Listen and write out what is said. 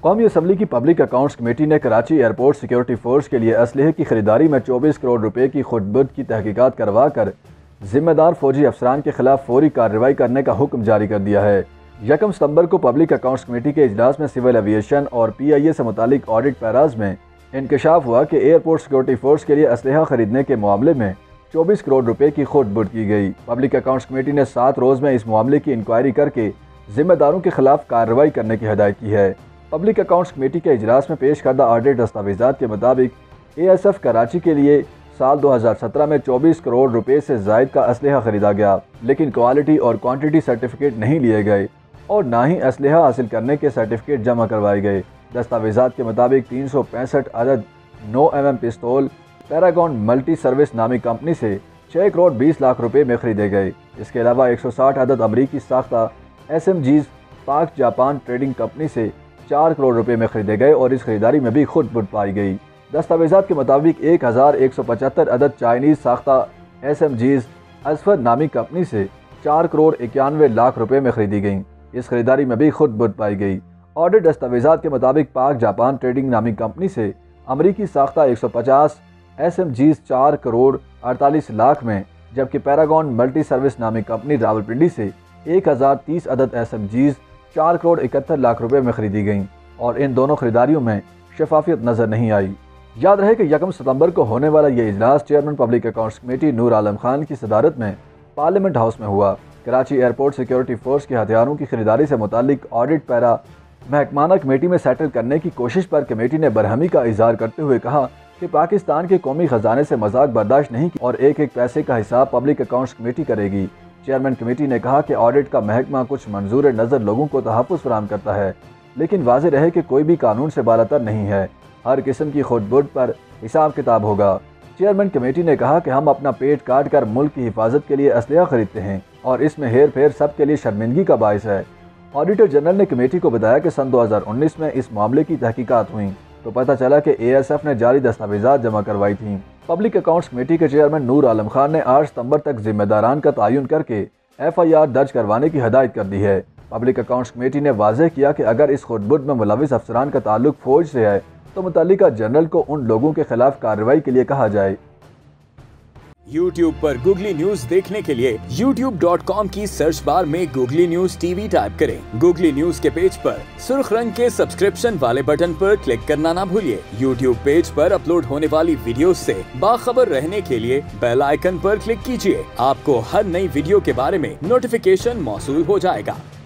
कौमी असम्बली की public accounts committee ने कराची एयरपोर्ट सिक्योरिटी फोर्स के लिए असलहे की खरीदारी में 24 करोड़ रुपए की खुदबुद की तहकीकात करवा कर जिम्मेदार फौजी अफसरान के खिलाफ फौरी कार्रवाई करने का हुक्म जारी कर दिया है। 1 सितंबर को पब्लिक अकाउंट्स कमेटी के इजलास में सिविल एविएशन और PIA से मुतालिक ऑडिट पैराज में इंकशाफ हुआ कि एयरपोर्ट सिक्योरिटी फोर्स के लिए असलहा खरीदने के मामले में 24 करोड़ रुपए की खुदबुद की गई। पब्लिक अकाउंट्स कमेटी ने 7 रोज़ में इस मामले की इंक्वायरी करके जिम्मेदारों के खिलाफ कार्रवाई करने की हिदायत की है। पब्लिक अकाउंट्स कमेटी के इजलास में पेश करदा ऑडिट दस्तावेजात के मुताबिक ASF कराची के लिए साल 2017 में 24 करोड़ रुपए से ज़ायद का असलहा खरीदा गया, लेकिन क्वालिटी और क्वांटिटी सर्टिफिकेट नहीं लिए गए और ना ही असलहा हासिल करने के सर्टिफिकेट जमा करवाए गए। दस्तावेजात के मुताबिक 365 अदद 9mm पिस्तौल पैरागॉन मल्टी सर्विस नामी कंपनी से 6 करोड़ 20 लाख रुपए में खरीदे गए। इसके अलावा 160 अदद अमरीकी साख्ता SMGs पाक जापान ट्रेडिंग कंपनी से 4 करोड़ रुपए में खरीदे गए और इस खरीदारी में भी खुदबुद पाई गई। दस्तावेजात के मुताबिक 1175 अदद चाइनीज साख्ता SMGs असफर नामी कंपनी से 4 करोड़ 91 लाख रुपए में खरीदी गई। इस खरीदारी में भी खुदबुद पाई गई। ऑडिट दस्तावेजात के मुताबिक पाक जापान ट्रेडिंग नामी कंपनी से अमरीकी साख्ता 150 SMGs 4 करोड़ 48 लाख में, जबकि पैरागॉन मल्टी सर्विस नामी कंपनी रावलपिंडी से 1030 अदद SMGs 4 करोड़ 71 लाख रुपए में खरीदी गई और इन दोनों खरीदारियों में शफाफियत नजर नहीं आई। याद रहे कि 1 सितंबर को होने वाला ये इजलास chairman public accounts committee Noor Alam Khan की सदारत में पार्लियामेंट हाउस में हुआ। कराची एयरपोर्ट सिक्योरिटी फोर्स के हथियारों की खरीदारी से मुतालिक ऑडिट पैरा महकमाना कमेटी में सेटल करने की कोशिश पर कमेटी ने बरहमी का इजहार करते हुए कहा कि पाकिस्तान के कौमी खजाने से मजाक बर्दाश्त नहीं की और एक एक पैसे का हिसाब पब्लिक अकाउंट्स कमेटी करेगी। चेयरमैन कमेटी ने कहा कि ऑडिट का महकमा कुछ मंजूर नज़र लोगों को तहफ़्फ़ुज़ फराहम करता है, लेकिन वाज़ेह रहे कि कोई भी कानून से बालातर नहीं है। हर किस्म की खुदबुद पर हिसाब किताब होगा। चेयरमैन कमेटी ने कहा कि हम अपना पेट काट कर मुल्क की हिफाजत के लिए असलहा खरीदते हैं और इसमें हेर फेर सबके लिए शर्मिंदगी का बायस है। ऑडिटर जनरल ने कमेटी को बताया कि सन 2019 में इस मामले की तहकीकात हुई तो पता चला कि ASF ने जाली दस्तावेजात जमा करवाई थी। पब्लिक अकाउंट्स कमेटी के चेयरमैन नूर आलम खान ने 8 सितंबर तक जिम्मेदारान का तयन करके FIR दर्ज करवाने की हिदायत कर दी है। पब्लिक अकाउंट्स कमेटी ने वाज़ेह किया कि अगर इस खुदबुद में मुलविस अफसरान का ताल्लुक फौज से है तो मुतल्लिका जनरल को उन लोगों के खिलाफ कार्रवाई के लिए कहा जाए। YouTube पर गूगली न्यूज देखने के लिए youtube.com की सर्च बार में गूगली न्यूज TV टाइप करें। गूगली न्यूज के पेज पर सुर्ख रंग के सब्सक्रिप्शन वाले बटन पर क्लिक करना ना भूलिए। YouTube पेज पर अपलोड होने वाली वीडियोस से बाखबर रहने के लिए बेल आइकन पर क्लिक कीजिए। आपको हर नई वीडियो के बारे में नोटिफिकेशन मौसूल हो जाएगा।